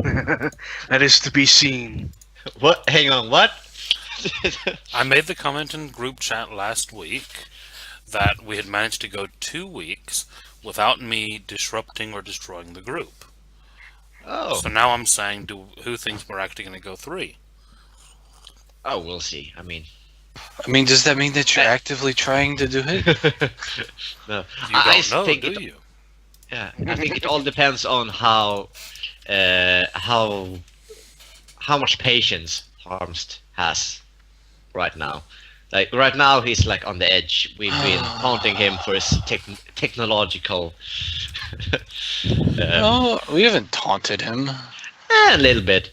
That is to be seen. What? Hang on, what? I made the comment in group chat last week that we had managed to go 2 weeks without me disrupting or destroying the group. Oh. So now I'm saying, who thinks we're actually going to go 3? Oh, we'll see. I mean... does that mean that you're actively trying to do it? No. You don't know, think do you? Yeah, I think it all depends on how much patience Harmst has right now. Like right now, he's like on the edge. We've been taunting him for his technological. No, we haven't taunted him. A little bit.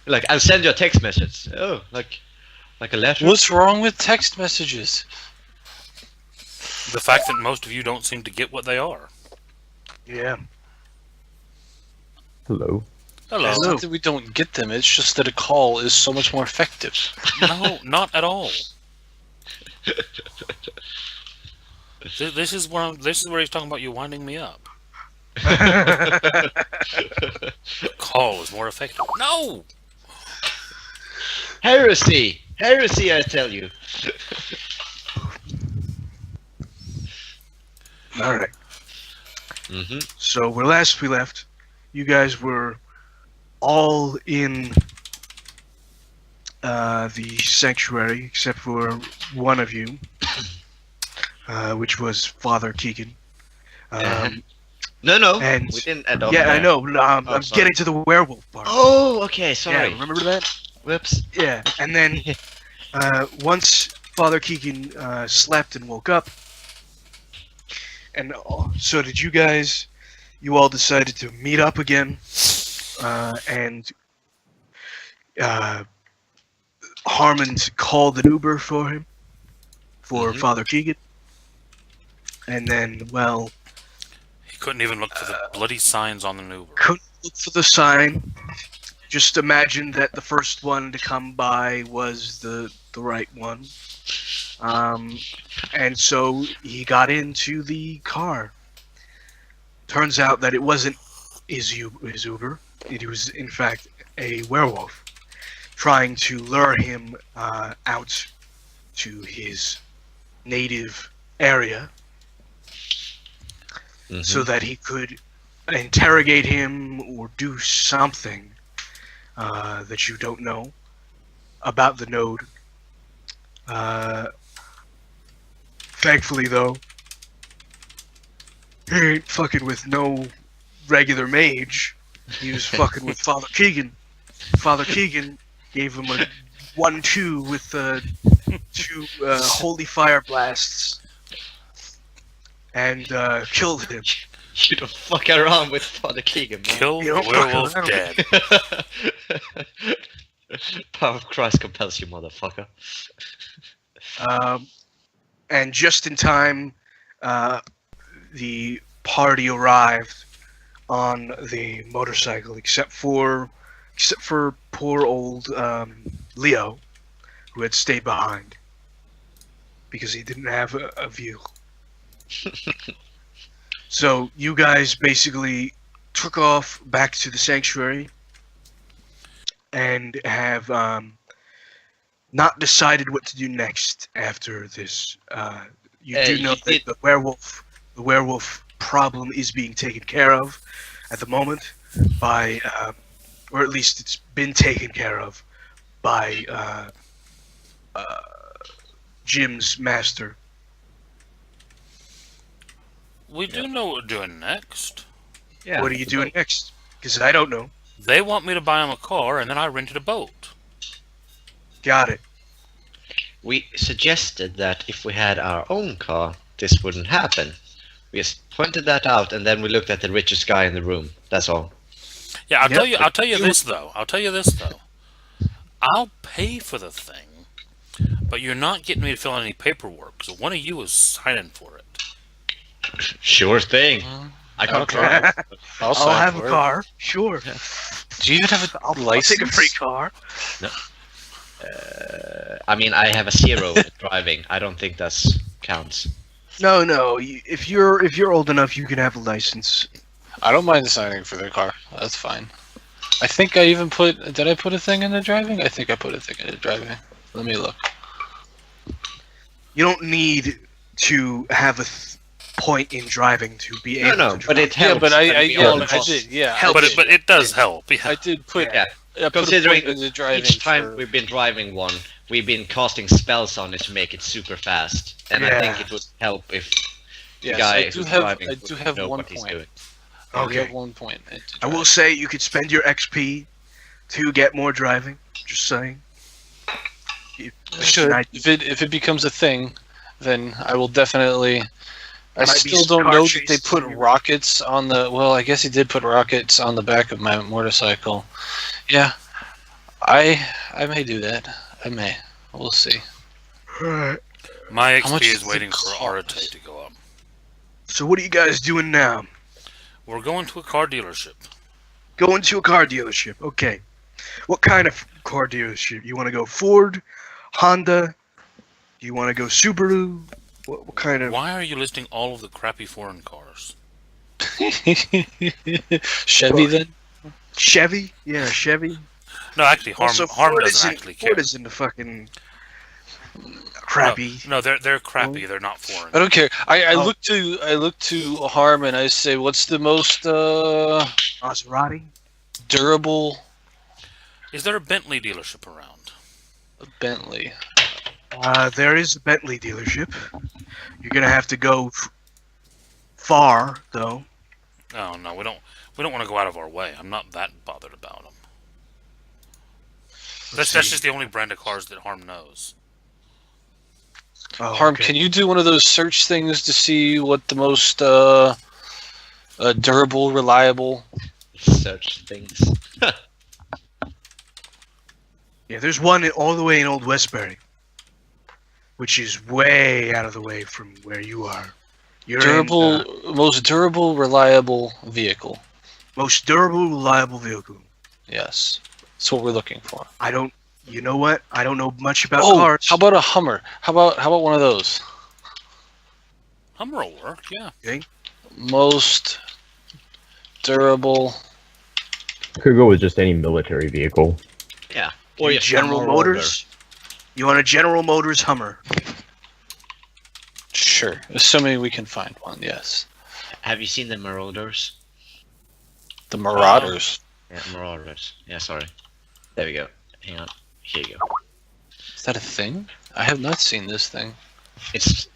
Like I'll send you a text message. Oh, like a letter. What's wrong with text messages? The fact that most of you don't seem to get what they are. Yeah. Hello. Hello. It's not that we don't get them, it's just that a call is so much more effective. No, not at all. This is where he's talking about you winding me up. Call is more effective. No! Heresy! Heresy, I tell you. All right. Mm-hmm. So where last we left, you guys were all in the sanctuary except for one of you, which was Father Keegan. No, and we didn't end up yeah, there. I know. I'm sorry. getting to the werewolf part. Oh, okay, sorry. Yeah, remember that? Whoops. Yeah, and then once Father Keegan slept and woke up, and so did you guys. You all decided to meet up again, and Harmon called an Uber for him, for Father Keegan, and then, well, He couldn't even look for the bloody signs on the Uber. couldn't look for the sign. Just imagine that the first one to come by was the right one. And so he got into the car. Turns out that it wasn't his Uber. It was, in fact, a werewolf trying to lure him out to his native area so that he could interrogate him or do something that you don't know about the node. Thankfully, though, he ain't fucking with no regular mage. He was fucking with Father Keegan. Father Keegan gave him a 1-2 with 2 holy fire blasts and killed him. You don't fuck around with Father Keegan, man. Kill You don't werewolf fucking dead. Power of Christ compels you, motherfucker. And just in time, the party arrived on the motorcycle, except for poor old Leo, who had stayed behind because he didn't have a vehicle. So you guys basically took off back to the sanctuary and have not decided what to do next after this. You do know that the werewolf problem is being taken care of at the moment by, or at least it's been taken care of by Jim's master. We do know what we're doing next. Yeah. What are you doing next? Because I don't know. They want me to buy them a car, and then I rented a boat. Got it. We suggested that if we had our own car, this wouldn't happen. We just pointed that out, and then we looked at the richest guy in the room. That's all. Yeah, I'll Yep. tell you this though. I'll pay for the thing, but you're not getting me to fill out any paperwork. So one of you is signing for it. Sure thing. I can't drive. I'll have a car. Sure. Do you even have a I'll license? take a free car. No. I mean, I have a 0 at driving. I don't think that counts. No. If you're old enough, you can have a license. I don't mind signing for the car. That's fine. I think I even put. Did I put a thing into driving? I think I put a thing into driving. Let me look. You don't need to have a point in driving to be able No, to drive. but it Yeah, helps. but I Helps. did. Yeah, Helps. But it does help. Yeah. I did put. Yeah. I put Considering a point into driving each time for- we've been driving one, we've been casting spells on it to make it super fast, and I think Yeah. it would help if the Yes, guy I do who's have. driving I do would have know one what he's point. doing. I do have Okay. 1 point. into I will driving. say you could spend your XP to get more driving. Just saying. I should. If it becomes a thing, then I will definitely. I Might be still some don't car know that they chases put on you. rockets on the. Well, I guess he did put rockets on the back of my motorcycle. Yeah, I may do that. I may. We'll see. Alright. My How much XP does is it waiting for cost? Arate to go up. So what are you guys doing now? We're going to a car dealership. Going to a car dealership. Okay. What kind of car dealership? You want to go Ford, Honda? Do you want to go Subaru? What kind of? Why are you listing all of the crappy foreign cars? Chevy then? Chevy? Yeah, Chevy. No, actually, Harm Also, Harm Ford doesn't isn't- actually care. Ford isn't the fucking crappy. No, they're crappy. They're not foreign. I don't care. I Oh. look to Harm and I say, what's the most Maserati. durable Is there a Bentley dealership around? Bentley? There is a Bentley dealership. You're gonna have to go far, though. Oh no, we don't want to go out of our way. I'm not that bothered about them. That's just the only brand of cars that Harm knows. Oh, Harm, okay. can you do one of those search things to see what the most durable, reliable? Such things. Yeah, there's one all the way in Old Westbury, which is way out of the way from where you are. You're Durable, in, most durable, reliable vehicle. most durable, reliable vehicle. Yes, that's what we're looking for. I don't. You know what? I don't know much about Oh, cars. how about a Hummer? How about one of those? Hummer will work, yeah. Most durable. Could go with just any military vehicle. Yeah. Or just General one more Motors. You want a General Motors Hummer? Sure, assuming we can find one. Yes, order. Have you seen the Marauders? the Marauders. Yeah, Marauders. Yeah, sorry. There we go. Hang on. Here you go. Is that a thing? I have not seen this thing. It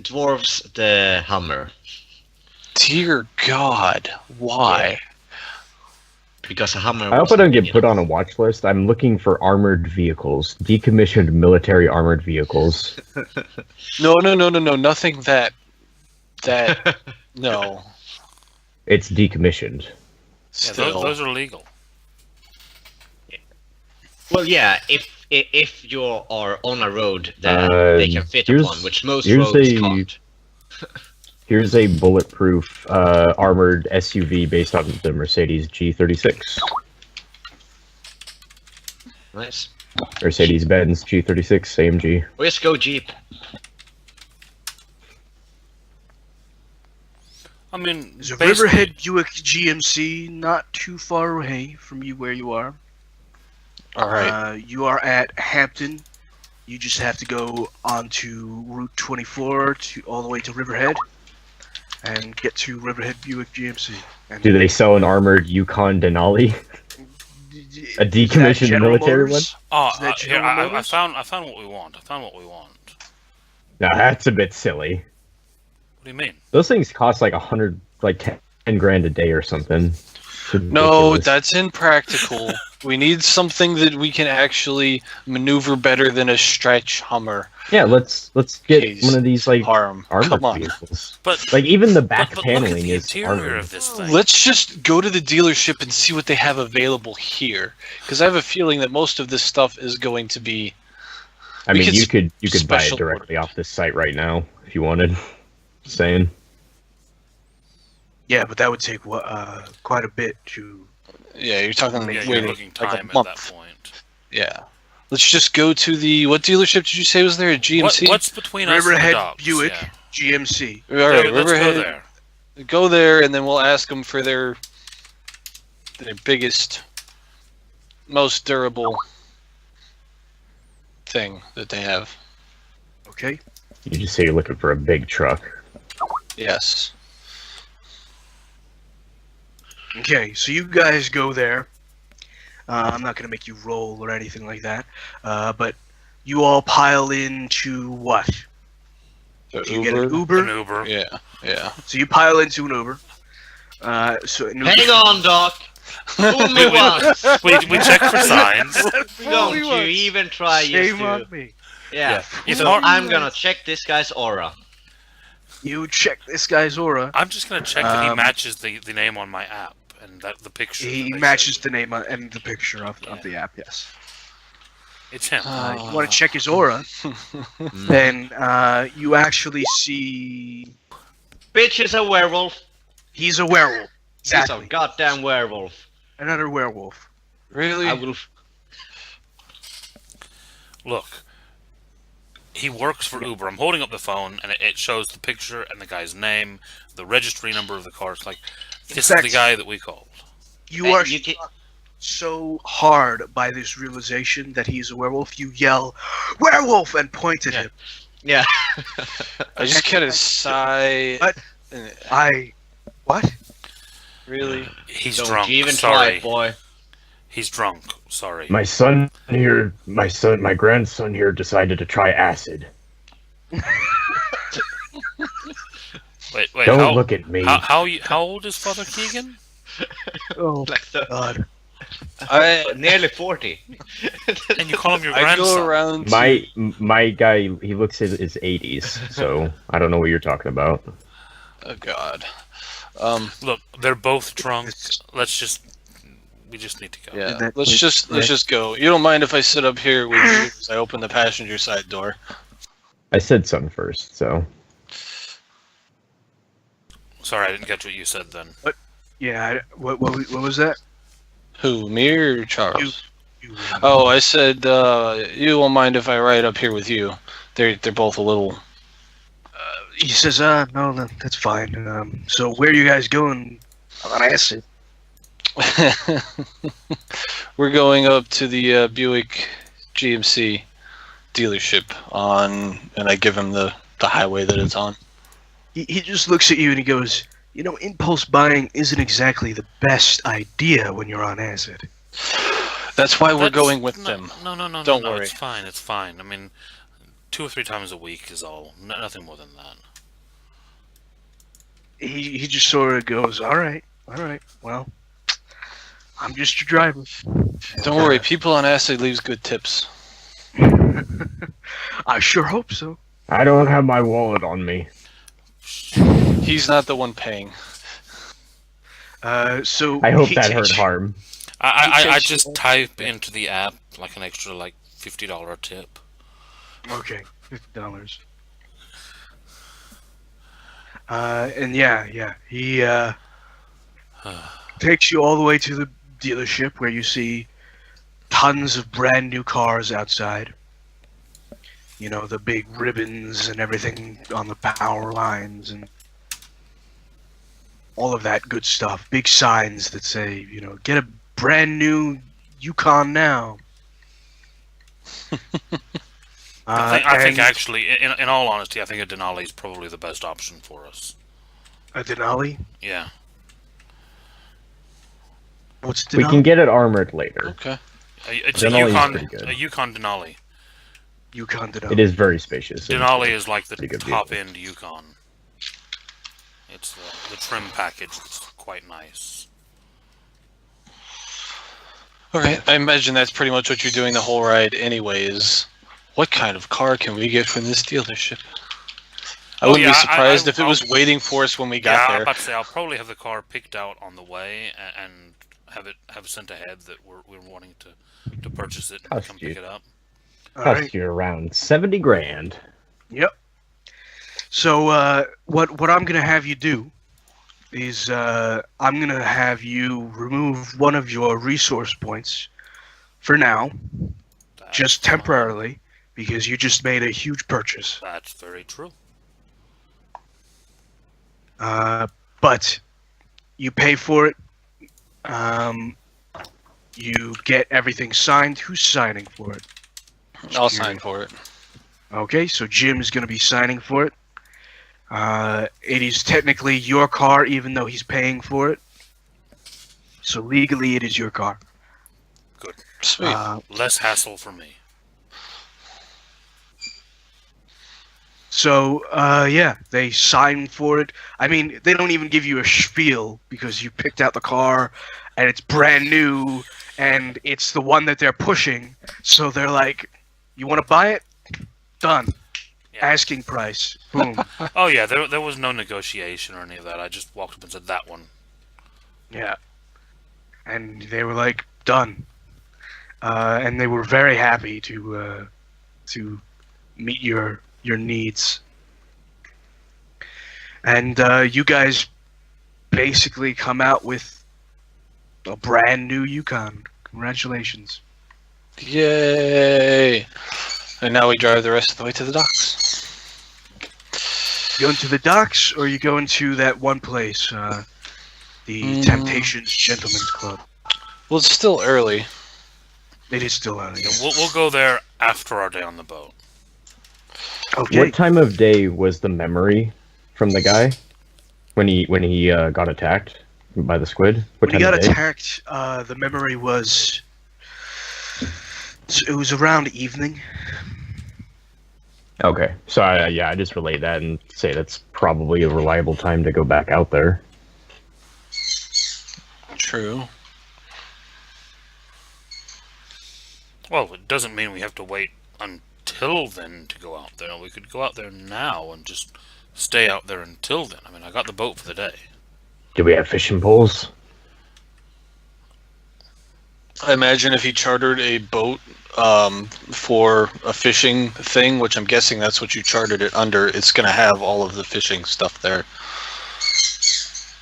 dwarfs the Hummer Dear God, why? because a Hummer. I hope was I don't get you put know, on a watch list. I'm looking for armored vehicles, decommissioned military armored vehicles. No, nothing that. No. It's decommissioned. Yeah, Still. those are legal. Well, yeah. If you are on a road that they can fit here's- upon, which most here's roads a- can't. Here's a bulletproof armored SUV based on the Mercedes G36. Nice. Mercedes-Benz G36 AMG. Well, just go Jeep. I mean, There's a basically- Riverhead Buick GMC not too far away from you where you are. All right. You are at Hampton. You just have to go onto Route 24 to all the way to Riverhead, and get to Riverhead Buick GMC. And Do they sell an armored Yukon Denali? A decommissioned General military Motors? Oh, Is that here, General I Motors? found what we want. I found what we want. Now that's a bit silly. What do you mean? Those things cost like 100, like 10 grand a day or something. It's No, ridiculous. that's impractical. We need something that we can actually maneuver better than a stretch Hummer. Yeah, let's get Jeez. one of these like Harm. armored Come on. vehicles. But Like even the back but look at paneling the is interior armored. of this thing. Let's just go to the dealership and see what they have available here. Because I have a feeling that most of this stuff is going to be. I we mean, could you could buy it special directly order. off this site right now if you wanted. Just saying. Yeah, but that would take quite a bit to. Yeah, you're talking Yeah, you're waiting looking like time a at that month. point. Yeah. Let's just go to the. What dealership did you say was there? A GMC? What's between us and the Riverhead docks? Buick Yeah. GMC. All right, Yeah, let's go Riverhead. there. Go there, and then we'll ask them for their biggest, most durable thing that they have. Okay. You just say you're looking for a big truck. Yes. Okay, so you guys go there. I'm not gonna make you roll or anything like that. But you all pile into what? The Do you get an Uber? An Uber. Yeah. So you pile into an Uber. So an Uber. Hang on, Doc. Fool me once. We check for signs. Don't you even try Shame to. on me. Yeah. It's So hard- I'm gonna check this guy's aura. You check this guy's aura. I'm just gonna check that he matches the name on my app and that the picture. He that they matches sent. the name and the picture of the app. Yes. It's him. You want to check his aura? Then you actually see Bitch is a werewolf. he's a werewolf. He's a Exactly. goddamn werewolf. Another werewolf. Really? I will. Look, he works for Uber. I'm holding up the phone, and it shows the picture and the guy's name, the registry number of the car. It's like, this is the fact- guy that we called. You Hey, are you can- struck so hard by this realization that he's a werewolf. You yell, "Werewolf!" and point at him. Yeah. I just kind of sigh. What? and- What? Really? He's Don't drunk. you even try Sorry. it, boy. He's drunk. Sorry. My grandson here decided to try acid. Wait. Don't look at me. How old is Father Keegan? Oh Like the, God! nearly 40. And you call him your I grandson? go around. To, My guy, he looks in his 80s, so I don't know what you're talking about. oh God. Look, they're both drunk. We just need to go. Yeah. That- Let's just go. You don't mind if I sit up here with you as I open the passenger side door? I said son first, so Sorry, I didn't get what you said then. Yeah. What was that? Who? Me or Charles? You, Oh, I said you won't mind if I ride up here with you. They're both a little. He says, no, that's fine. So where are you guys going on acid? We're going up to the Buick GMC dealership and I give him the highway that it's on. He just looks at you and he goes, impulse buying isn't exactly the best idea when you're on acid. That's why we're That's- going with no, them. No. Don't no, worry. It's fine. I mean, 2 or 3 times a week is all. Nothing more than that. He just sort of goes, all right, well, I'm just your driver. Don't worry, people on acid leaves good tips. I sure hope so. I don't have my wallet on me. He's not the one paying. So I hope he that takes hurt harm. I takes just you- type into the app like an extra $50 tip. Okay, $50. And yeah, he takes you all the way to the dealership where you see tons of brand new cars outside. The big ribbons and everything on the power lines and all of that good stuff. Big signs that say, get a brand new Yukon now. I think and actually, in all honesty, I think a Denali is probably the best option for us. a Denali? Yeah. What's Denali? We can get it armored later. Okay. It's a Denali's Yukon, pretty good. a Yukon Denali. Yukon Denali. It is very spacious. Denali is like the Pretty good top end Yukon. It's the trim package that's quite nice. Okay, I imagine that's pretty much what you're doing the whole ride anyways. What kind of car can we get from this dealership? I Oh, wouldn't yeah, be surprised if it I'll- was waiting for us when we Yeah, got I'm there. about to say I'll probably have the car picked out on the way and have sent ahead that we're wanting to purchase it and Cost come you. pick it up. All Cost right. you around 70 grand. Yep. So what I'm gonna have you do is I'm gonna have you remove one of your resource points for now, That's just fine. temporarily, because you just made a huge purchase. That's very true. But but you pay for it. You get everything signed. Who's signing for it? I'll sign for it. Okay, so Jim is going to be signing for it. It is technically your car, even though he's paying for it. So legally, it is your car. Good. Sweet. Less hassle for me. So, yeah, they sign for it. I mean, they don't even give you a spiel because you picked out the car and it's brand new and it's the one that they're pushing. So they're like, you want to buy it? Done. Yeah. Asking price. Boom. Oh yeah, there was no negotiation or any of that. I just walked up and said that one. Yeah. And they were like, done. And they were very happy to meet your needs. And you guys basically come out with a brand new Yukon. Congratulations. Yay! And now we drive the rest of the way to the docks. You going to the docks, or you going to that one place, the Temptations Gentlemen's Club? Well, it's still early. It is still early. Yeah, we'll go there after our day on the boat. Okay. What time of day was the memory from the guy when he got attacked by the squid? What When he time got of day? attacked, the memory was... It was around evening. Okay, so I just relate that and say that's probably a reliable time to go back out there. True. Well, it doesn't mean we have to wait until then to go out there. We could go out there now and just stay out there until then. I mean, I got the boat for the day. Do we have fishing poles? I imagine if he chartered a boat for a fishing thing, which I'm guessing that's what you chartered it under, it's going to have all of the fishing stuff there.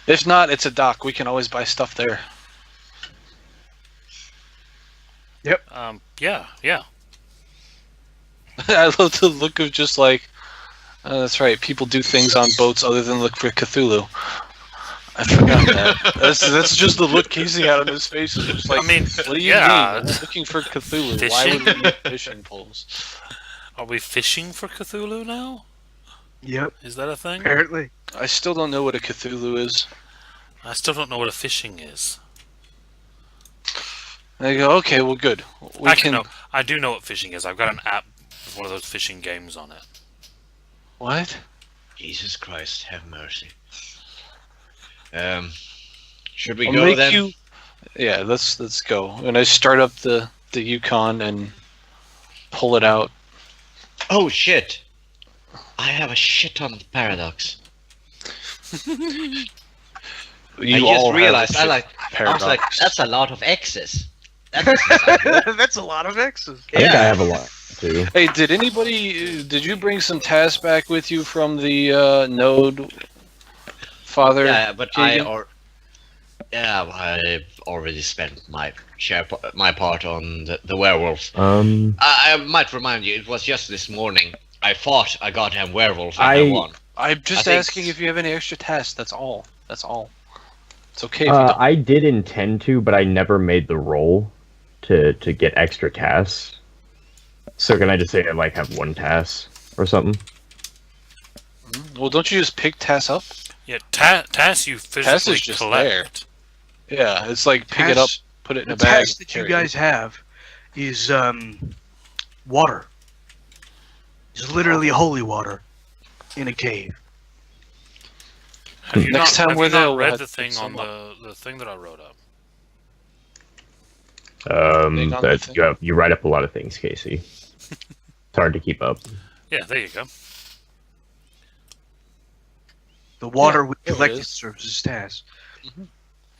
If not, it's a dock. We can always buy stuff there. Yeah. I love the look of just like, that's right, people do things on boats other than look for Cthulhu. I forgot that. That's just the look Casey had on his face. It's just like, I mean, what do you yeah. mean? I'm looking for Cthulhu. Fishing? Why would we need fishing poles? Are we fishing for Cthulhu now? Yep, Is that a thing? apparently. I still don't know what a Cthulhu is. I still don't know what a fishing is. They go, okay, well, good. We Actually, can. no. I do know what fishing is. I've got an app with one of those fishing games on it. What? Jesus Christ, have mercy. Should we I'll go make then? you. Yeah, let's go. And I start up the Yukon and pull it out. Oh shit! I have a shit ton of paradox. You I all just have realized. a I was paradox. like, that's a lot of X's. That doesn't sound good. That's a lot of X's. I think I have a lot too. Hey, did you bring some tasks back with you from the node, Father? Yeah, but Keegan? I already spent my part on the werewolf. I might remind you, it was just this morning. I fought a goddamn werewolf and I won. I'm just I think- asking if you have any extra tasks. That's all. That's all. It's okay if you don't. I did intend to, but I never made the roll to get extra tasks. So can I just say I like have one task or something? Well, don't you just pick tasks up? Yeah, tasks you physically is just collect. Yeah, it's like pick it up, put it in The a bag. task that you carry it. guys have is water. It's literally holy water in a cave. Have you Next not, time have we're you there, not we'll read have the to thing pick on some the thing that I wrote up? Thing on the thing? You write up a lot of things, Casey. It's hard to keep up. Yeah, there you go. The water Yeah, we there it collected is. serves as task.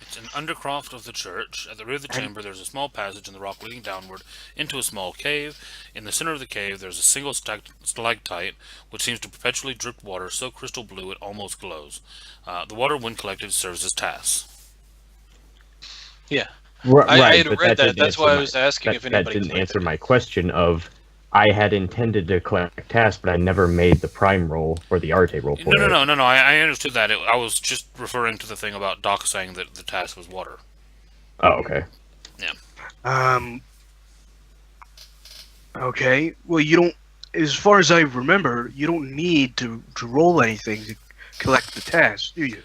It's an undercroft of the church. At the rear of the chamber, there's a small passage in the rock leading downward into a small cave. In the center of the cave, there's a single stalactite, which seems to perpetually drip water so crystal blue it almost glows. The water, when collected, serves as tass. Yeah. Right, I had but read that. didn't That's answer why I my- was asking if that anybody didn't collected answer it. my question of I had intended to collect tasks, but I never made the prime roll or the Arte roll for it. No. I understood that. I was just referring to the thing about Doc saying that the task was water. Oh, okay. Okay. Well, you don't. As far as I remember, you don't need to roll anything to collect the task, do you?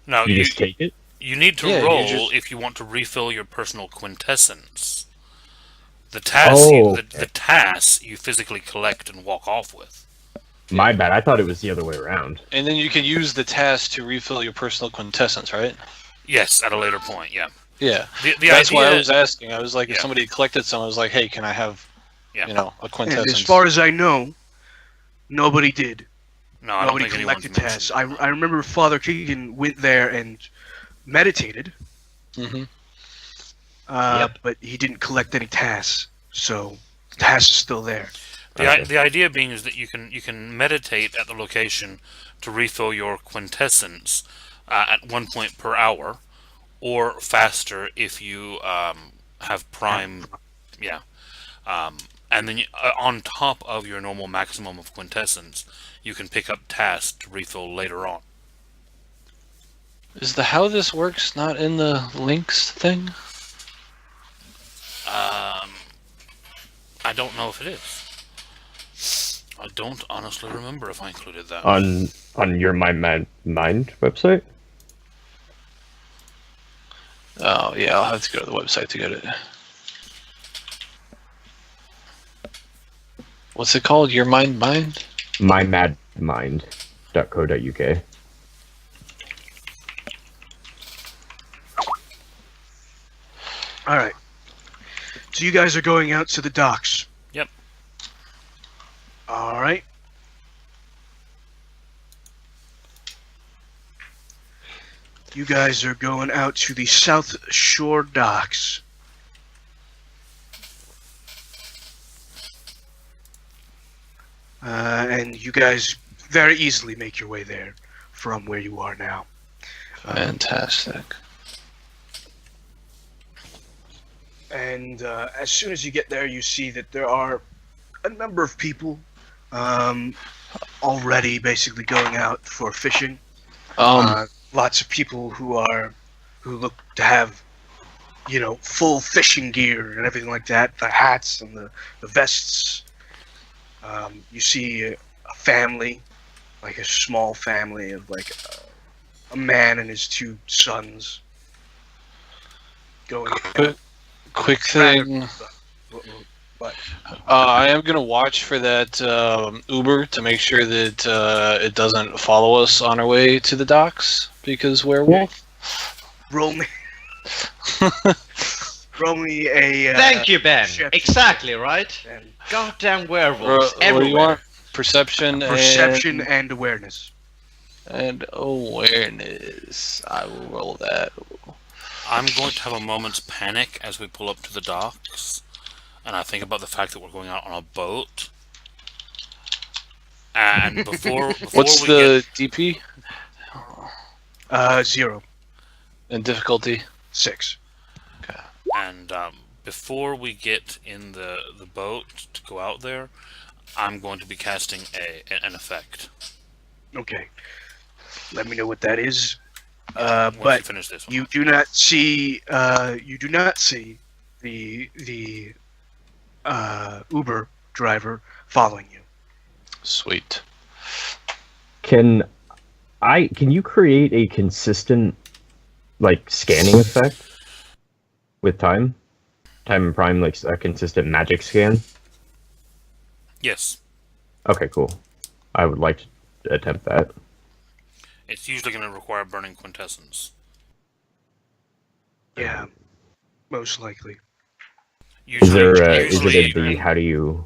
No, You just take it? You need to Yeah, you roll just- if you want to refill your personal quintessence. The task you physically collect and walk off with. My bad. I thought it was the other way around. And then you can use the task to refill your personal quintessence, right? Yes, at a later point. Yeah. Yeah. The That's idea, why I was asking. I was like, if Yeah. somebody collected some, I was like, hey, can I have, Yeah. a And quintessence? as far as I know, nobody did. No, I don't Nobody think anyone's collected mentioned tasks. that. I remember Father Keegan went there and meditated, hmm but he didn't collect any tasks. So the task is still there. The idea being is that you can meditate at the location to refill your quintessence at 1 point per hour, or faster if you have prime. Yeah. And then on top of your normal maximum of quintessence, you can pick up tasks to refill later on. Is the how this works not in the links thing? I don't know if it is. I don't honestly remember if I included that. On your Mind website? Oh, yeah, I'll have to go to the website to get it. What's it called? Your Mind? mymadmind.co.uk. All right. So you guys are going out to the docks. Yep. All right. You guys are going out to the South Shore docks. And you guys very easily make your way there from where you are now. Fantastic. And as soon as you get there, you see that there are a number of people already basically going out for fishing. Lots of people who look to have, full fishing gear and everything like that. The hats and the vests. You see a family, like a small family of like a man and his two sons going. Quick thing. What? I am gonna watch for that Uber to make sure that it doesn't follow us on our way to the docks because werewolf. Roll me. Roll me a. Thank you, Ben. perception. Exactly right. And Goddamn werewolves What do everywhere. you want? Perception and awareness. and awareness. I will roll that. I'm going to have a moment's panic as we pull up to the docks, and I think about the fact that we're going out on a boat. And before What's we the DP 0. and difficulty? 6. before we get in the boat to go out there, I'm going to be casting an effect. Okay. Let me know what that is. Once But you finish this one. you do not see. You do not see the Uber driver following you. Sweet. Can you create a consistent scanning effect with time and prime, like a consistent magic scan? Yes. Okay, cool. I would like to attempt that. It's usually going to require burning quintessence. Yeah, most likely. Is there Usually, how do you?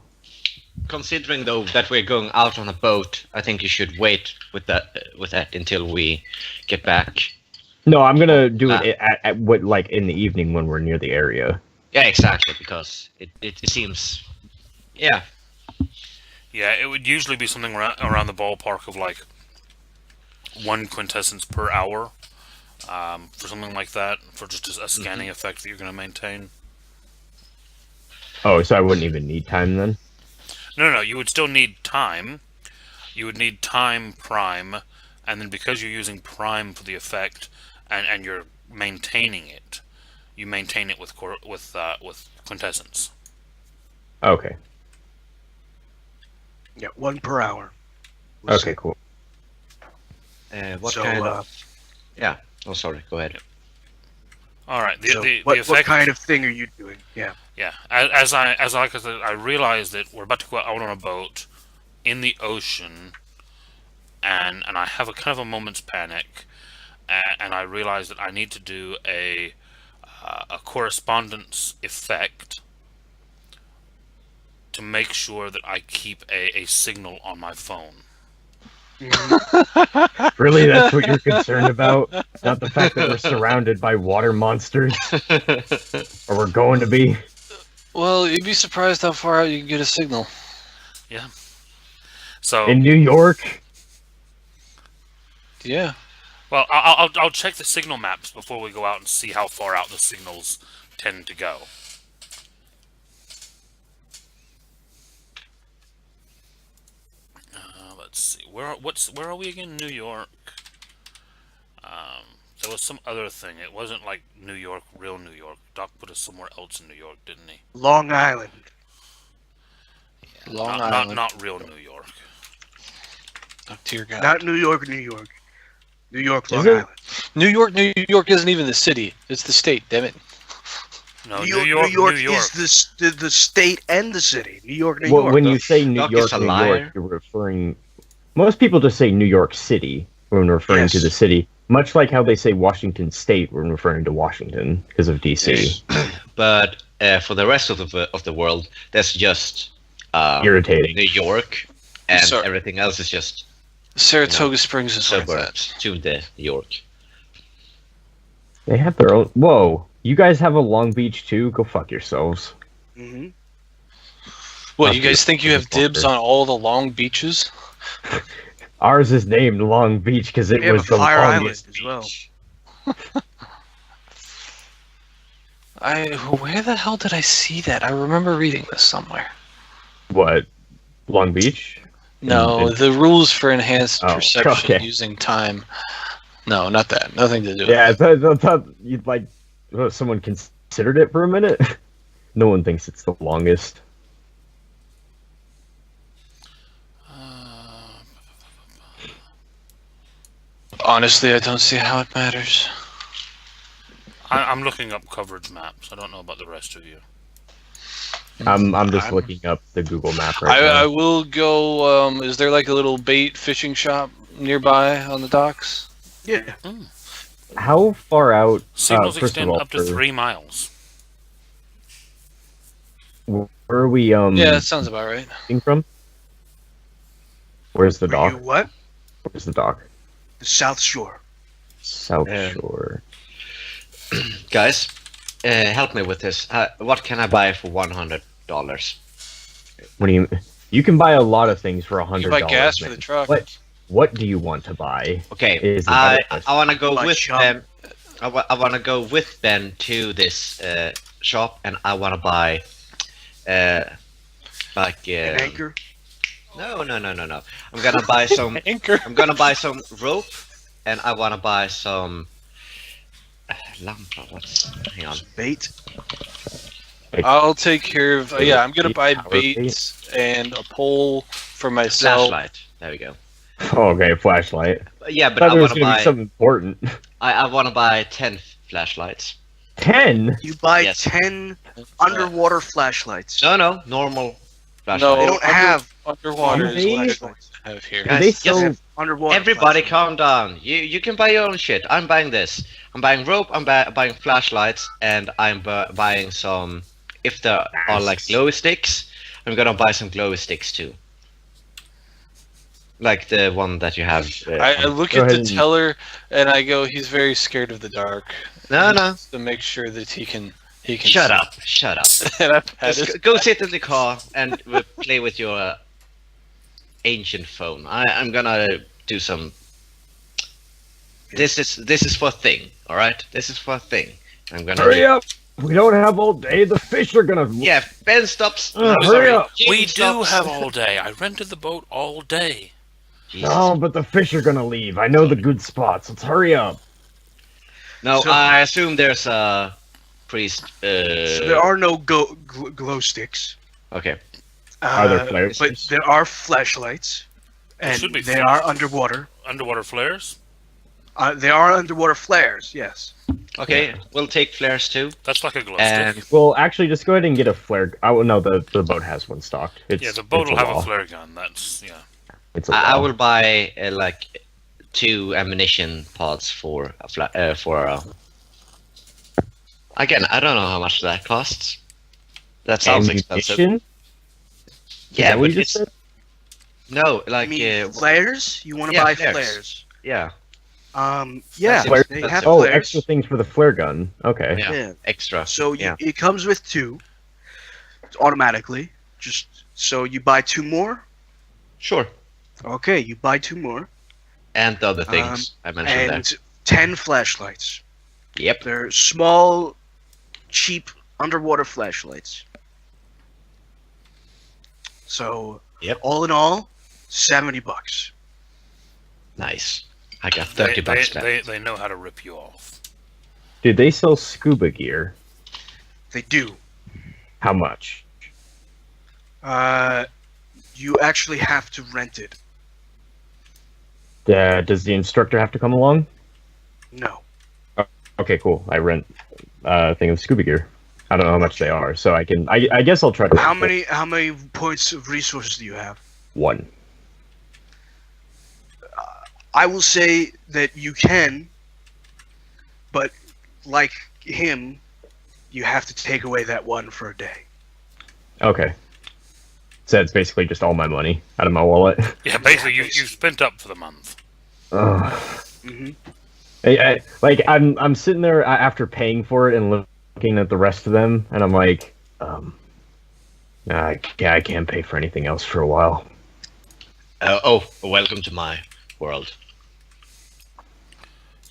Considering though that we're going out on a boat, I think you should wait with that until we get back. No, I'm gonna do it at what in the evening when we're near the area. Yeah, exactly, because it seems, yeah. Yeah, it would usually be something around the ballpark of 1 quintessence per hour, for something like that, for just a scanning effect that you're going to maintain. Oh, so I wouldn't even need time then? No. You would still need time. You would need time prime, and then because you're using prime for the effect, and you're maintaining it, you maintain it with quintessence. Okay. Yeah, 1 per hour. Okay, cool. What So, kind of? Yeah. Oh, sorry. Go ahead. All right. So The what effect. kind of thing are you doing? Yeah. Yeah. As I realize that we're about to go out on a boat in the ocean, and I have a kind of a moment's panic, and I realize that I need to do a correspondence effect to make sure that I keep a signal on my phone. Really, that's what you're concerned about? Not the fact that we're surrounded by water monsters? Or we're going to be? Well, you'd be surprised how far out you can get a signal. Yeah. So In New York? Yeah. well, I'll check the signal maps before we go out and see how far out the signals tend to go. Let's see. Where are we again? New York. There was some other thing. It wasn't like New York, real New York. Doc put us somewhere else in New York, didn't he? Long Island. Yeah, Long Island. Not real New York. Oh, dear God. Not New York, New York. New York, Long it? Island. New York isn't even the city. It's the state, damn it. No, New York is the state and the city. New York, New Well, York. when you say New Doc York, is a New liar. York, you're referring... Most people just say New York City when referring to Yes. the city. Much like how they say Washington State when referring to Washington, because of DC. But for the rest of the world, that's just Irritating. New York, and Sorry. everything else is just Saratoga Springs is like that. suburbs to the New York. They have their own... Whoa. You guys have a Long Beach too? Go fuck yourselves. Hmm. What, you guys think you have dibs on all the long beaches? Ours is named Long Beach because it We have was a the Fire longest Island as well. beach. Where the hell did I see that? I remember reading this somewhere. What? Long Beach? No, the rules for enhanced Oh, perception okay. using time. No, not that. Nothing to do with Yeah, I that. thought you'd like... someone considered it for a minute? No one thinks it's the longest. Honestly, I don't see how it matters. I'm looking up coverage maps. I don't know about the rest of you. I'm just looking up the Google map right I now. will go. Is there like a little bait fishing shop nearby on the docks? Yeah. How far out... Signals first of extend all, up to 3 miles. Where are we Yeah, that sounds about right. speaking from? Where's the Are you dock? what? Where's the dock? The South Shore. South Yeah. Shore. Guys, help me with this. What can I buy for $100? What do you... You can buy a lot of things for You $100. can buy gas for man. the truck. What do you want to buy? Okay, Is the I better question. want to go Buy with chum. Ben. I want to go with Ben to this shop, and I want to buy like An anchor. No. I'm gonna buy some. Anchor. I'm gonna buy some rope, and I want to buy some. Lampa. Hang on. Bait. I'll take care of. Yeah, I'm gonna buy Power baits and a pole for myself. Flashlight. There we go. Oh, okay, flashlight. Yeah, but I thought I there was want to gonna be buy. something important. I want to buy 10 flashlights. 10? You buy Yes. 10 underwater flashlights. No, normal flashlights. No, They don't have underwater is what I flashlights. have here. Do they Guys, sell... yes. Underwater. Everybody flashlights. calm down. You can buy your own shit. I'm buying this. I'm buying rope, I'm buying flashlights, and I'm buying some... If there are like glowy sticks, I'm gonna buy some glowy sticks too. Like the one that you have. I look Go at the ahead and- teller and I go, he's very scared of the dark. No. To make sure that he can Shut see. up. Shut up. And I pat Just his- go sit in the car and play with your ancient phone. I'm gonna do some... This is for a thing, alright? This is for a thing. I'm gonna... Hurry up! We don't have all day. The fish are gonna. Yeah, Ben stops. Hurry up. We do stops. have all day. I rented the boat all day. Jesus. No, but the fish are gonna leave. I know the good spots. Let's hurry up. No, So- I assume there's a priest. So there are no glow sticks. Okay. Are there flares? But there are flashlights, and should be they flares. are underwater. Underwater flares? They are underwater flares. Yes. Okay, we'll take flares too. That's like a glow And stick. Well, actually, just go ahead and get a flare. Oh no, the boat has one stocked. It's, Yeah, the boat it's will have law. a flare gun. That's, yeah. It's a I law. will buy like 2 ammunition pods for Again, I don't know how much that costs. That sounds expensive. Ammunition? Yeah, what but you it's just said? no, I like mean, flares. You want to yeah, buy flares. flares? yeah, Yeah. Flares. They have Oh, flares. extra things for the flare gun. Okay. yeah, Yeah. extra. So yeah, it comes with 2 automatically. Just so you buy 2 more. sure. Okay, you buy 2 more And the other things I mentioned and 10 flashlights. there. Yep. They're small, cheap underwater flashlights. So, Yep. all in all, $70. Nice. I got 30 bucks left. They know how to rip you off. Dude, they sell scuba gear. They do. How much? You actually have to rent it. Does the instructor have to come along? No. Okay, cool. I rent a thing of scuba gear. I don't know how much they are, so I can. I guess I'll try to. How many points of resources do you have? 1. I will say that you can, but like him, you have to take away that 1 for a day. Okay. So it's basically just all my money out of my wallet. Yeah, basically, you spent up for the month. Ugh. hmm I'm sitting there after paying for it and looking at the rest of them, and I'm like, I can't pay for anything else for a while. Welcome to my world.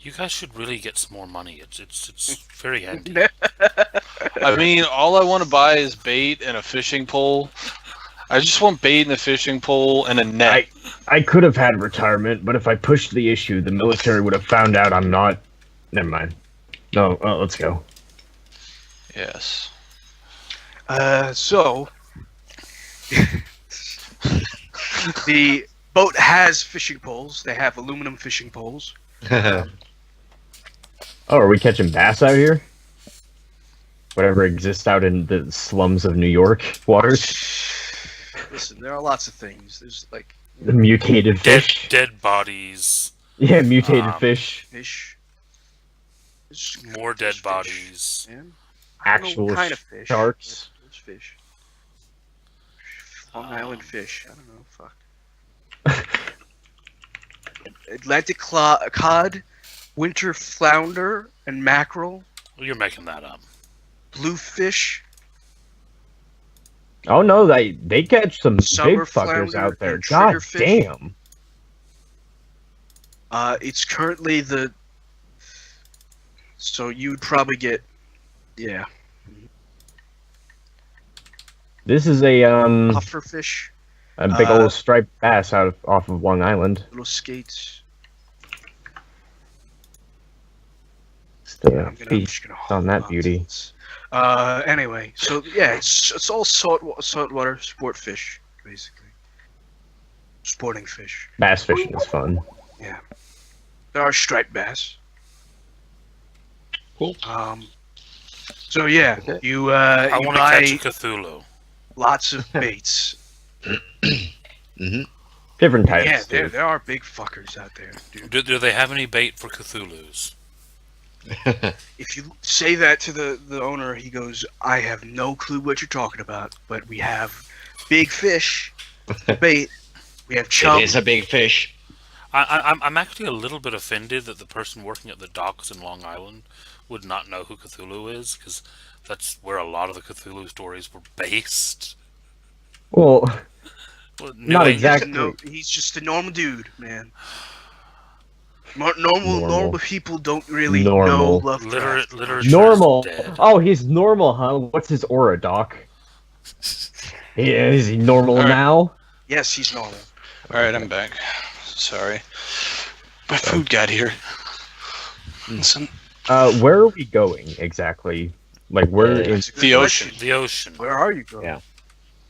You guys should really get some more money. It's very handy. I mean, all I want to buy is bait and a fishing pole. I just want bait and a fishing pole and a net. I could have had retirement, but if I pushed the issue, the military would have found out I'm not. Never mind. No, let's go. Yes. So the boat has fishing poles. They have aluminum fishing poles. Oh, are we catching bass out here? Whatever exists out in the slums of New York waters? Listen, there are lots of things. There's like The mutated fish? Dead bodies. Yeah, mutated fish. fish. There's More dead fish, bodies. man. I don't know Actual what kind of fish. sharks. What's fish? Long Island fish. I don't know. Fuck. Atlantic cod, winter flounder, and mackerel. Well, you're making that up. Bluefish. Oh no, they catch some Summer big fuckers flounder out there. and God triggerfish. damn. It's currently the. So you would probably get, yeah, This is a pufferfish, big old striped bass off of Long Island. little skates. Still Yeah, a I'm feast just gonna on that hold beauty. to this. Anyway, so yeah, it's all saltwater sport fish, basically. Sporting fish. Bass fishing is fun. Yeah. There are striped bass. Cool. So yeah, Okay. you I you want to buy catch a Cthulhu. lots of baits. Mm-hmm. Different types. Yeah, too. there are big fuckers out there, dude. Do they have any bait for Cthulhus? If you say that to the owner, he goes, "I have no clue what you're talking about, but we have big fish, bait. We have chum." It is a big fish. I'm actually a little bit offended that the person working at the docks in Long Island would not know who Cthulhu is, because that's where a lot of the Cthulhu stories were based. Well, Well, Not England- exactly. No, he's just a normal dude, man. Normal people don't really know Normal. Lovecraft. Literature Normal. is dead. Oh, he's normal, huh? What's his aura, Doc? Is he normal Alright. now? Yes, he's normal. Alright, I'm back. Sorry. My food got here. Listen. Where are we going exactly? Like, where in? That's a good The question. ocean. The ocean. Where are you going? Yeah.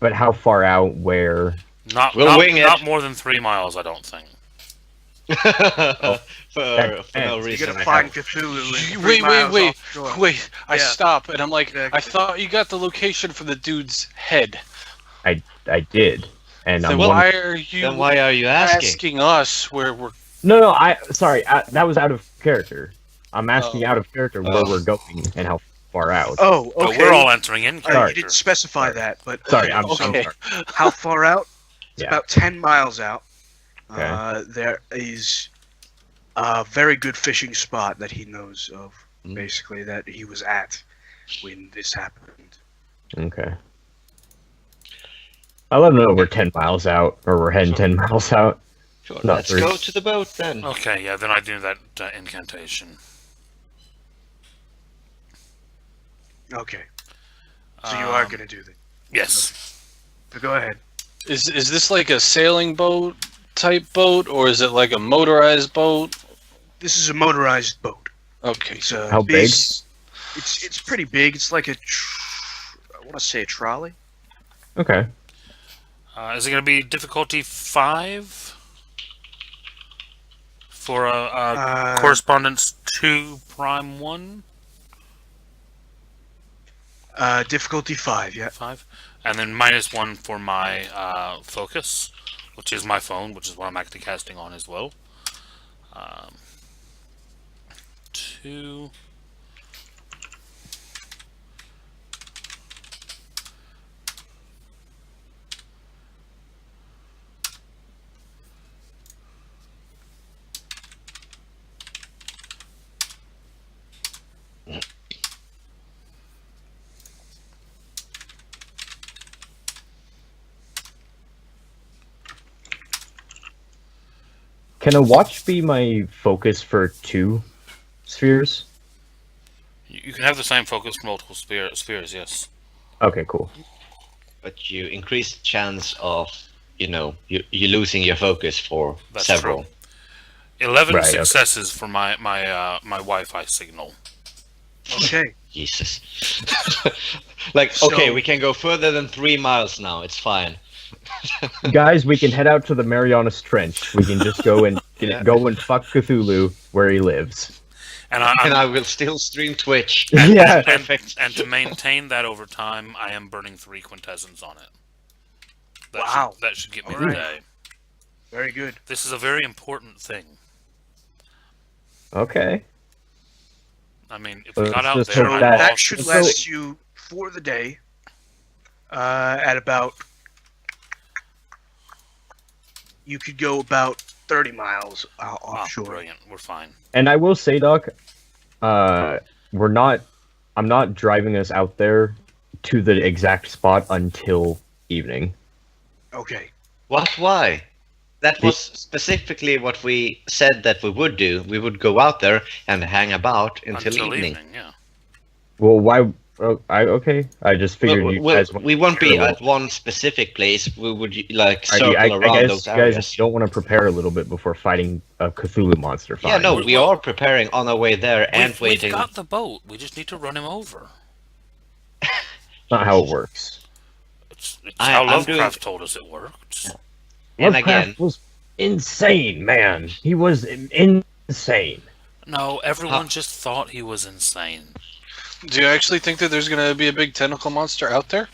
But how far out? Where? We'll wing it. Not more than 3 miles, I don't think. for no You're reason. You're gonna I find have. Cthulhu. in 3 Wait, miles wait. offshore. Wait, I Yeah. stop and I'm like, Exactly. I thought you got the location for the dude's head. I did, and Then I'm why wondering. are you Then why are you asking? asking us where we're... No. Sorry. That was out of character. I'm asking Oh. out of character where we're going and how far out. Oh, But okay. we're all entering in You character. didn't specify Sorry. that, but Sorry, I'm Okay. sorry. how far out? It's Yeah. about 10 miles out. Okay. There is a very good fishing spot that he knows of, Mm. basically, that he was at when this happened. Okay. I let him know we're 10 miles out, or we're heading 10 miles out. Sure, Not let's three. go to the boat then. Okay, yeah, then I do that incantation. Okay. So you are Um, going to do that. Yes. So go ahead. Is this like a sailing boat type boat, or is it like a motorized boat? This is a motorized boat. Okay. It's a How big? It's pretty big. It's like I want to say a trolley. Okay. Is it going to be difficulty 5? For a correspondence 2 prime 1? Difficulty 5, yeah. 5? And then -1 for my focus, which is my phone, which is what I'm actually casting on as well. 2. Can a watch be my focus for 2 spheres? You can have the same focus for multiple spheres, yes. Okay, cool. But you increase the chance of, you losing your focus for That's several. true. 11 Right, okay. successes for my Wi-Fi signal. Okay. Jesus. Like, So- okay, we can go further than 3 miles now. It's fine. Guys, we can head out to the Marianas Trench. We can just go and Yeah. go and fuck Cthulhu where he lives. And And I will still stream Twitch. Yeah. Perfect. And to maintain that over time, I am burning 3 quintessence on it. Wow. That should get me Alright. today. Very good. This is a very important thing. Okay. I mean, if we Let's got out just there, hope I'd that- That lost- should So- last you for the day. At about. You could go about 30 miles offshore. brilliant. We're fine. And I will say, Doc, I'm not driving us out there to the exact spot until evening. Okay. What? Why? That was specifically what we said that we would do. We would go out there and hang about until evening. yeah. Well, why? Okay. I just figured you guys. We won't be Sure. at one specific place. We would like I circle around guess those you guys areas. don't want to prepare a little bit before fighting a Cthulhu monster. Yeah, Fine. no, we are preparing on our way there and We've waiting. got the boat. We just need to run him over. Not how it works. It's I'm how doing- Lovecraft told us it worked. And Lovecraft again, was insane, man. He was insane. No, everyone just thought he was insane. Do you actually think that there's going to be a big tentacle monster out there?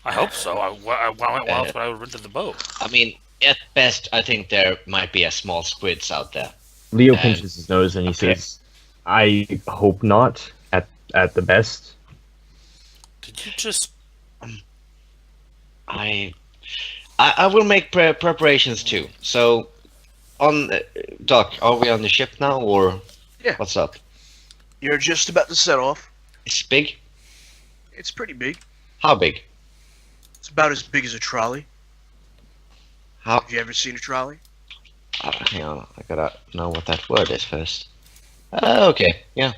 I hope so. Why else would I have rented the boat? I mean, at best, I think there might be a small squids out there. Leo And- pinches his nose and he okay. says, "I hope not. At the best." Did you just... I will make preparations too. So, Doc, are we on the ship now, or Yeah. what's up? You're just about to set off. It's big. It's pretty big. How big? It's about as big as a trolley. How? Have you ever seen a trolley? Hang on, I gotta know what that word is first. Okay, yeah.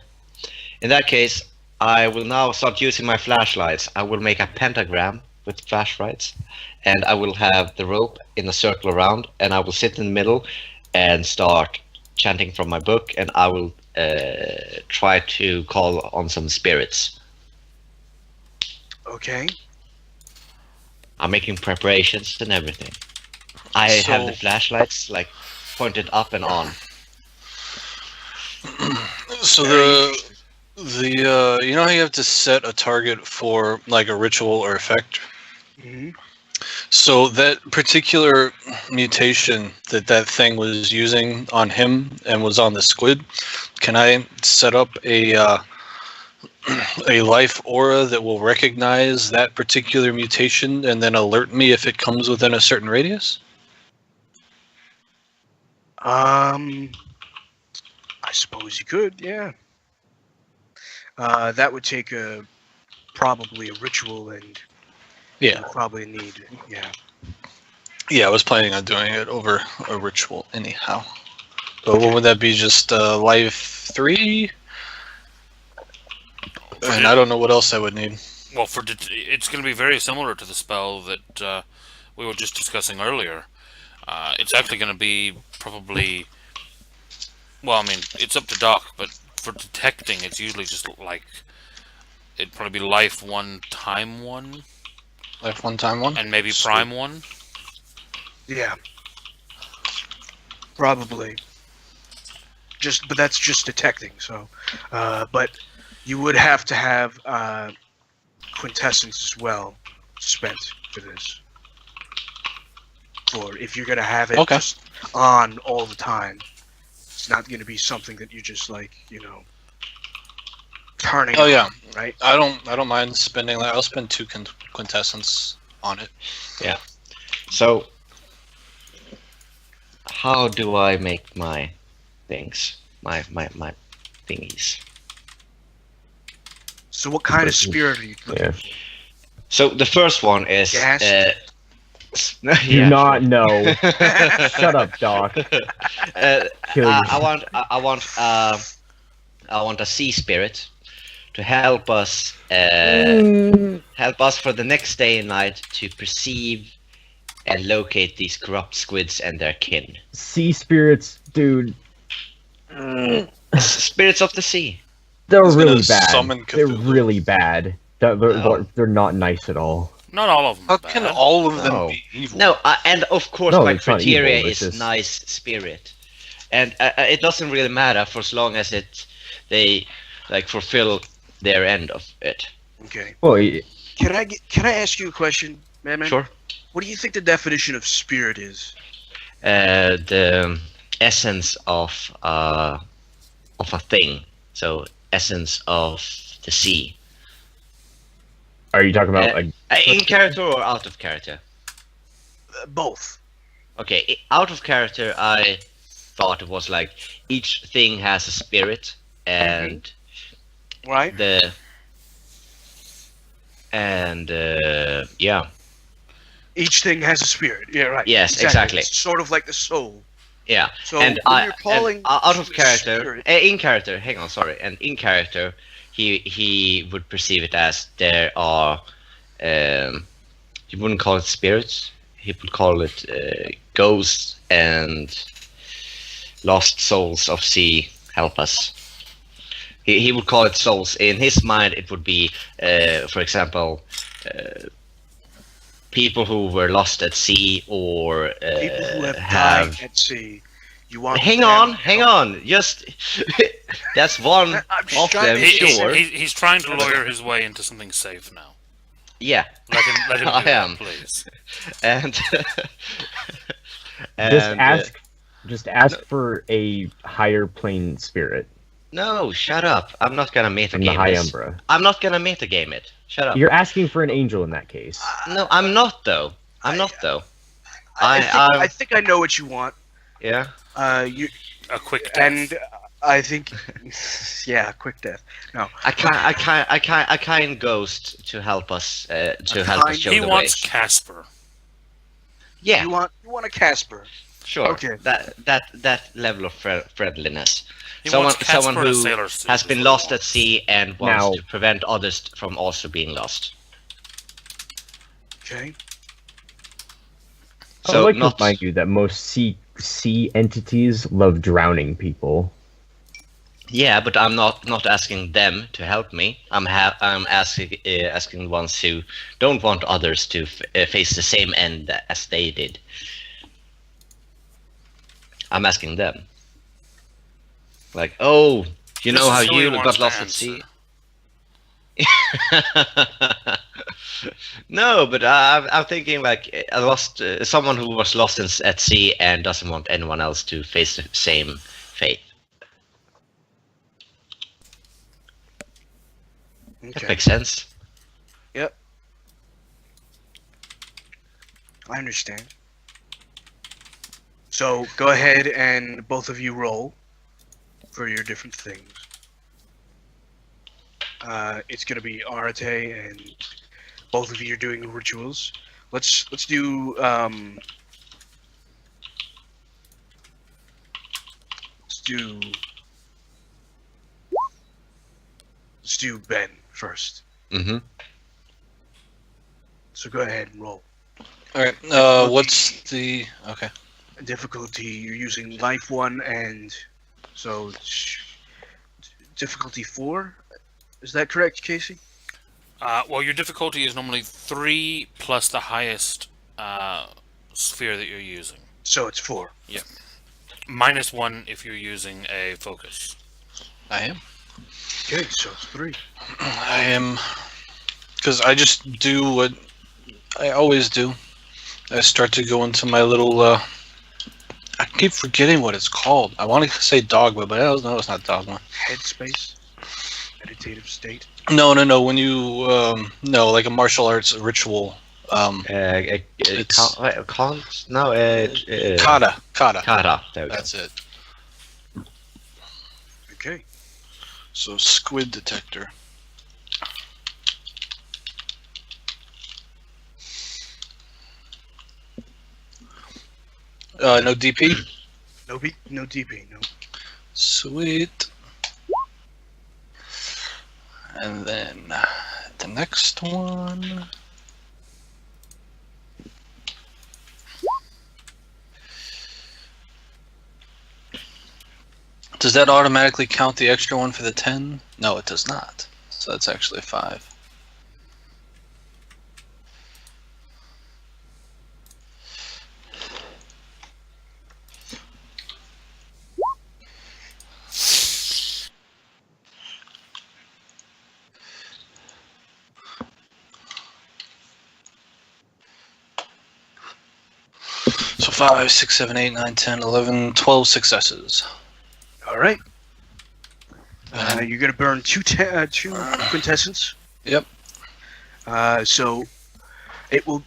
In that case, I will now start using my flashlights. I will make a pentagram with flashlights, and I will have the rope in a circle around, and I will sit in the middle and start chanting from my book, and I will try to call on some spirits. Okay. I'm making preparations and everything. I have the flashlights like pointed up and on. So the you know how you have to set a target for like a ritual or effect? Mm-hmm. So that particular mutation that thing was using on him and was on the squid, can I set up a life aura that will recognize that particular mutation and then alert me if it comes within a certain radius? I suppose you could, yeah. That would take probably a ritual, and Yeah. you probably need, yeah. Yeah, I was planning on doing it over a ritual anyhow. So what would that be? Just life 3? And I don't know what else I would need. Well, it's going to be very similar to the spell that we were just discussing earlier. It's actually going to be probably... Well, I mean, it's up to Doc, but for detecting, it's usually just like... It'd probably be life 1 time 1. Life 1 time 1? And maybe prime 1. Yeah. Probably. But that's just detecting, so... but you would have to have quintessence as well spent for this. For if you're going to have it just on all the time. It's not going to be something that you just like, turning on, yeah. right? I don't mind spending that. I'll spend 2 quintessence on it. Yeah. So, how do I make my things? My thingies? So what kind of spirit are you looking for? So the first one is... Gas? Do not know. Shut up, Doc. I want a sea spirit to help us for the next day and night to perceive and locate these corrupt squids and their kin. Sea spirits, dude. Spirits of the sea. They're really bad. They're really bad. They're not nice at all. Not all of them. How can all of them be evil? No, and of course my criteria is nice spirit, and it doesn't really matter for as long as they like fulfill their end of it. Okay. Well, can I ask you a question, man? Sure. What do you think the definition of spirit is? The essence of a thing. So essence of the sea. Are you talking about in character or out of character? Both. Okay, out of character, I thought it was like each thing has a spirit, and right. Yeah. Each thing has a spirit. Yeah, right. Yes, exactly. It's sort of like the soul. Yeah. So and you're calling out of character, spirit, in character. Hang on, sorry. And in character, he would perceive it as there are. He wouldn't call it spirits. He would call it ghosts and lost souls of sea. Help us. He would call it souls. In his mind, it would be, for example, people who were lost at sea or people who have died at sea. You want? Hang on. Just that's one of them. Sure. He's trying to lawyer his way into something safe now. Yeah. Let him do I am. that, please. And just ask for a higher plane spirit. No, shut up. I'm not gonna metagame the high this. Umbra. I'm not gonna metagame it. Shut up. You're asking for an angel in that case. No, I'm not though. I think I know what you want. Yeah. A quick death. And I think, yeah, quick death. No, a kind ghost to help us. To help us show he the wants way. Casper. Yeah. You want a Casper. Sure. Okay. That level of friendliness. He Someone wants Casper in a who sailor suit has is been what he lost at wants. sea and wants Now- to prevent others from also being lost. Okay. I would So like not to remind you that most sea entities love drowning people. Yeah, but I'm not asking them to help me. I'm asking the ones who don't want others to face the same end as they did. I'm asking them. Like, oh, you This know is how who he you wants got to lost at answer. sea? No, but I'm thinking like I lost someone who was lost at sea and doesn't want anyone else to face the same fate. That Okay. makes sense. I understand. So go ahead and both of you roll for your different things. It's gonna be Arate, and both of you are doing rituals. Let's do let's do Ben first. Mm-hmm. So go ahead and roll. All right. What's the okay? Difficulty, you're using life 1, and so difficulty 4. Is that correct, Casey? Well, your difficulty is normally 3 plus the highest sphere that you're using. So it's 4. Minus 1 if you're using a focus. I am. Okay, so it's 3. I am. Because I just do what I always do. I start to go into my little. I keep forgetting what it's called. I want to say dogma, but no, it's not dogma. Headspace, meditative state. No. When you like a martial arts ritual. It's kata. Kata. There we go. That's it. Okay. So squid detector. No DP. No DP. No. Sweet. And then the next one. Does that automatically count the extra one for the 10? No, it does not. So that's actually 5. So 5, 6, 7, 8, 9, 10, 11, 12 successes. All right. You're gonna burn two quintessence. Yep. So it will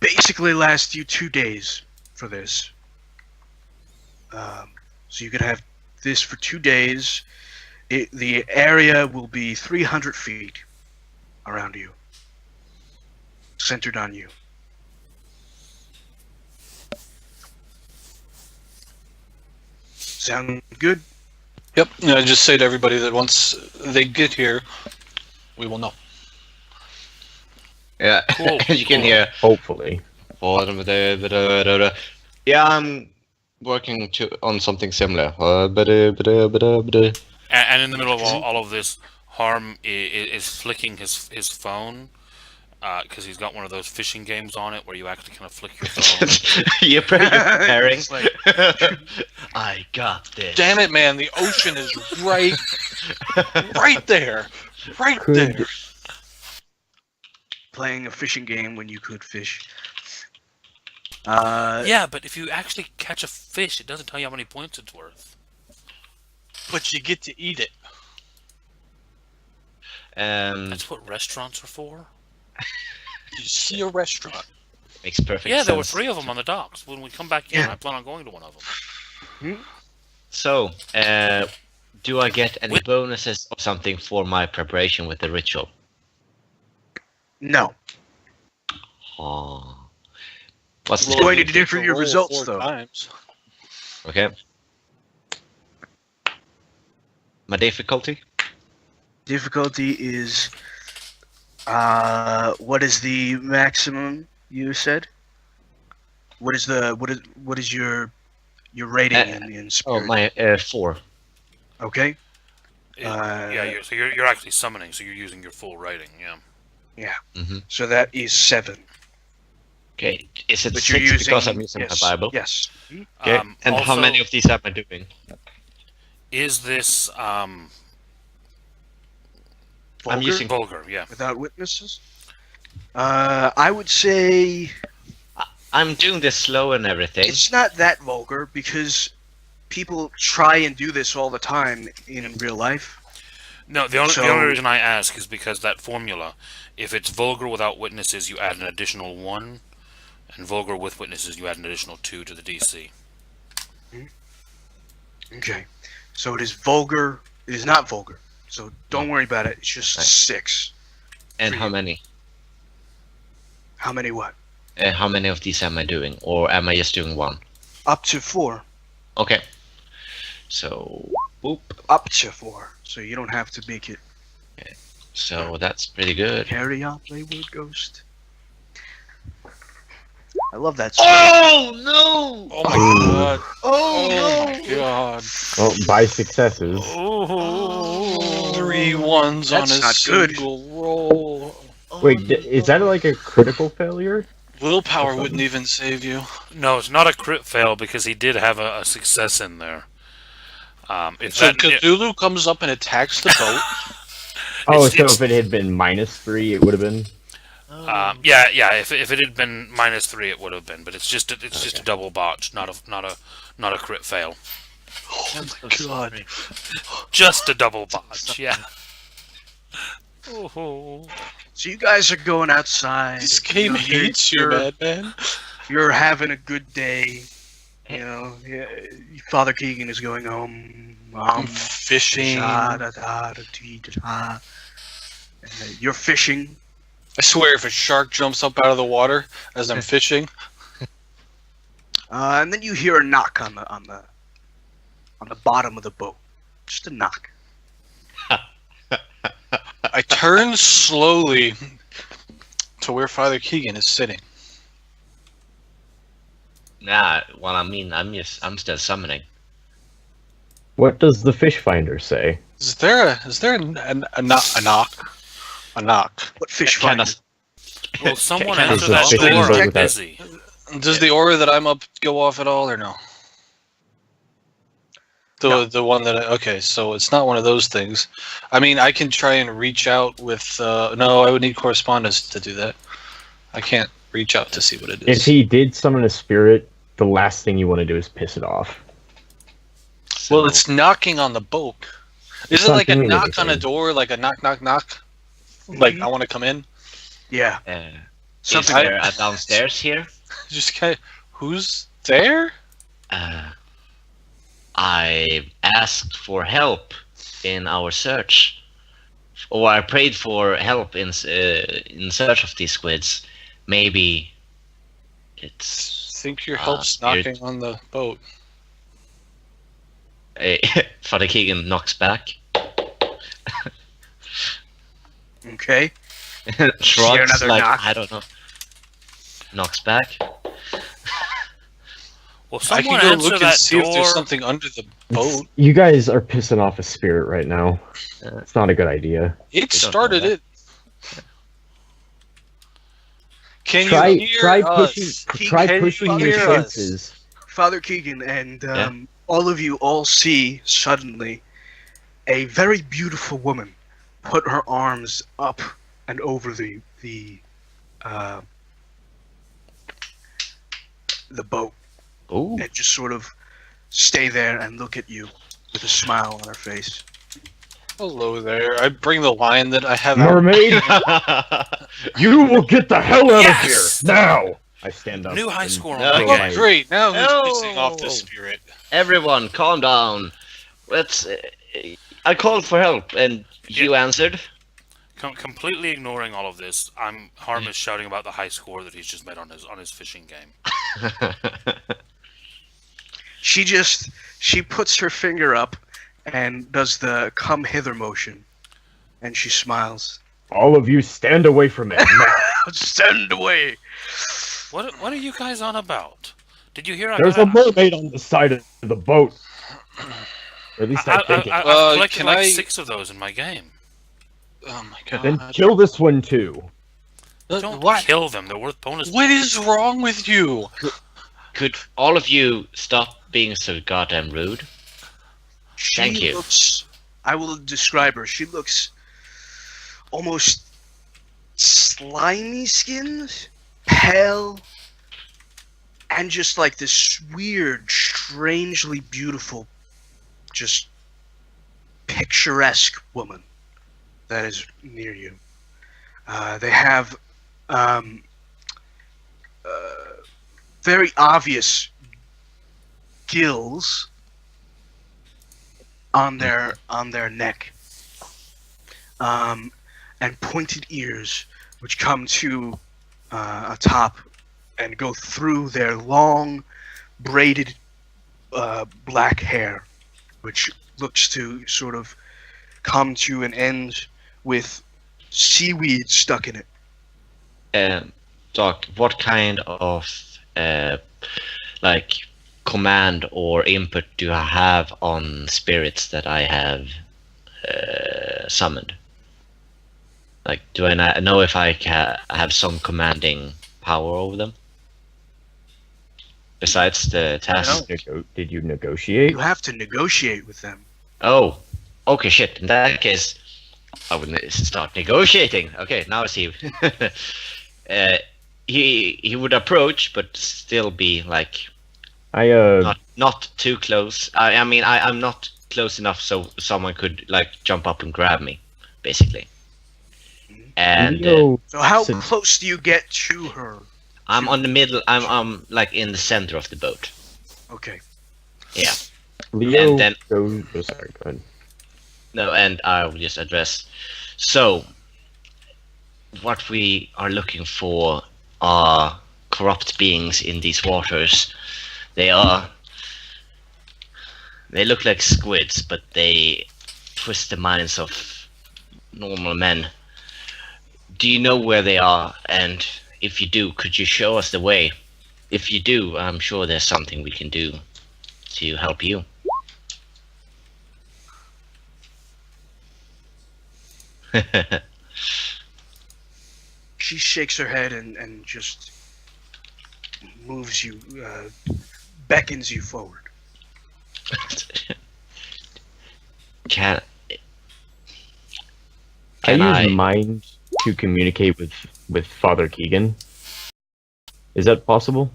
basically last you 2 days for this. So you can have this for 2 days. The area will be 300 feet around you, centered on you. Sound good? Yep. I just say to everybody that once they get here, we will know. Yeah, Cool, as you can cool. hear. Hopefully. Yeah, I'm working on something similar. And in the middle of all of this, Harm is flicking his phone because he's got one of those fishing games on it where you actually kind of flick your phone. You're preparing. It's like- I got this. Damn it, man! The ocean is right there, right Could- there. Playing a fishing game when you could fish. Yeah, but if you actually catch a fish, it doesn't tell you how many points it's worth. But you get to eat it. That's what restaurants are for. You see a restaurant. Makes perfect Yeah, sense. there were 3 of them on the docks. When we come back in, Yeah. I plan on going to one of them. So, do I get any bonuses or something for my preparation with the ritual? No. Oh. What's It's the going to You differ can your roll results, 4 though. times. Okay. My difficulty? Difficulty is what is the maximum you said? What is your rating in spirit? Oh, my 4. Okay. You're actually summoning, so you're using your full rating. Yeah. Yeah. Mm-hmm. So that is 7. Okay. Is it But 6 you're because I'm using yes, my Bible? Yes. Okay. And how also, many of these am I doing? Is this I'm Vulgar? using. vulgar? Yeah. Without witnesses? I would say I'm doing this slow and everything. it's not that vulgar because people try and do this all the time in real life. No, the only reason I ask is because that formula, if it's vulgar without witnesses, you add an additional 1, and vulgar with witnesses, you add an additional 2 to the DC. Okay. So it is vulgar. It is not vulgar. So don't worry about it. It's just Right. 6. And for how you. many? How many what? How many of these am I doing? Or am I just doing 1? Up to 4. Okay. So, boop. Up to 4. So you don't have to make it. So that's pretty good. Carry on, Wayward Ghost. I love that song. Oh no! Oh my god. Oh, Oh my god. Well, by successes. Oh. 3 ones on That's a not good. single roll. Wait, is that like a critical failure? Willpower wouldn't even save you. No, it's not a crit fail because he did have a success in there. If So that, Cthulhu comes up and attacks the boat. Oh, It's- so if it had been -3, it would have been. yeah. If it had been -3, it would have been. But it's just a double botch, not a crit fail. Oh my god. Just a double botch. Yeah. Oh. So you guys are going outside. This game hates you, madman. You're having a good day. You know, yeah, Father Keegan is going home. I'm fishing. You're fishing. I swear, if a shark jumps up out of the water as I'm fishing, And then you hear a knock on the bottom of the boat. Just a knock. I turn slowly to where Father Keegan is sitting. Nah, well, I mean, I'm still summoning. What does the fish finder say? Is there a knock? A knock. What fish Kinda- finder? Well, someone Can I answer just that fish in door. the boat I'm without- busy. Does the aura that I'm up go off at all, or no? The one that okay, so it's not one of those things. I mean, I can try and reach out with. No, I would need correspondence to do that. I can't reach out to see what it is. If he did summon a spirit, the last thing you want to do is piss it off. Well, it's knocking on the boat. Is It's it not like a doing knock on a anything. door, like a knock, knock, knock? Like I want to come in. Yeah. Is Something there a downstairs here? Just kind of, who's there? I asked for help in our search, or I prayed for help in search of these squids. Maybe it's Think your help's spirit. knocking on the boat. Father Keegan knocks back, Okay. shrugs another like knock? I don't know. Knocks back. Well, I someone can go answer look and that see if door. there's something under the boat. You guys are pissing off a spirit right now. It's not a good idea. It don't know started that. it. Can Try you hear us? pushing Can pushing you your hear us? chances. Father Keegan and all of you all see suddenly a very beautiful woman put her arms up and over the boat Ooh. and just sort of stay there and look at you with a smile on her face. Hello there. I bring the line that I have out. Mermaid, you will get the hell out Yes! of here now. I stand up. New high and score on No. my Oh, game. great. Now who's No. pissing off the spirit? Everyone, calm down. Let's. I called for help, and you answered. Completely ignoring all of this, Harm is shouting about the high score that he's just made on his fishing game. She puts her finger up and does the come hither motion, and she smiles. All of you stand away from it now. Stand away. What are you guys on about? Did you hear? There's a mermaid on the side of the boat. Or at least I think I've collected can like I- 6 of those in my game. Oh my god. Then kill this one too. Don't What? kill them. They're worth bonus. What is wrong with you? Could all of you stop being so goddamn rude? Thank you. I will describe her. She looks almost slimy skinned, pale, and just like this weird, strangely beautiful, just picturesque woman that is near you. They have very obvious gills on their neck, and pointed ears which come to atop and go through their long braided black hair, which looks to sort of come to an end with seaweed stuck in it. Doc, what kind of like command or input do I have on spirits that I have summoned? Like, do I know if I have some commanding power over them? Besides the task? Did you negotiate? You have to negotiate with them. Oh, okay, shit. In that case, I would start negotiating. Okay, now I see. He would approach, but still be like not too close. I mean, I'm not close enough so someone could like jump up and grab me, basically. And so how close do you get to her? I'm on the middle. I'm like in the center of the boat. Okay. Yeah. Leo And then sorry, go ahead. no, and I will just address. So, what we are looking for are corrupt beings in these waters. They look like squids, but they twist the minds of normal men. Do you know where they are? And if you do, could you show us the way? If you do, I'm sure there's something we can do to help you. She shakes her head and just moves you, beckons you forward. Can I use mind to communicate with Father Keegan? Is that possible?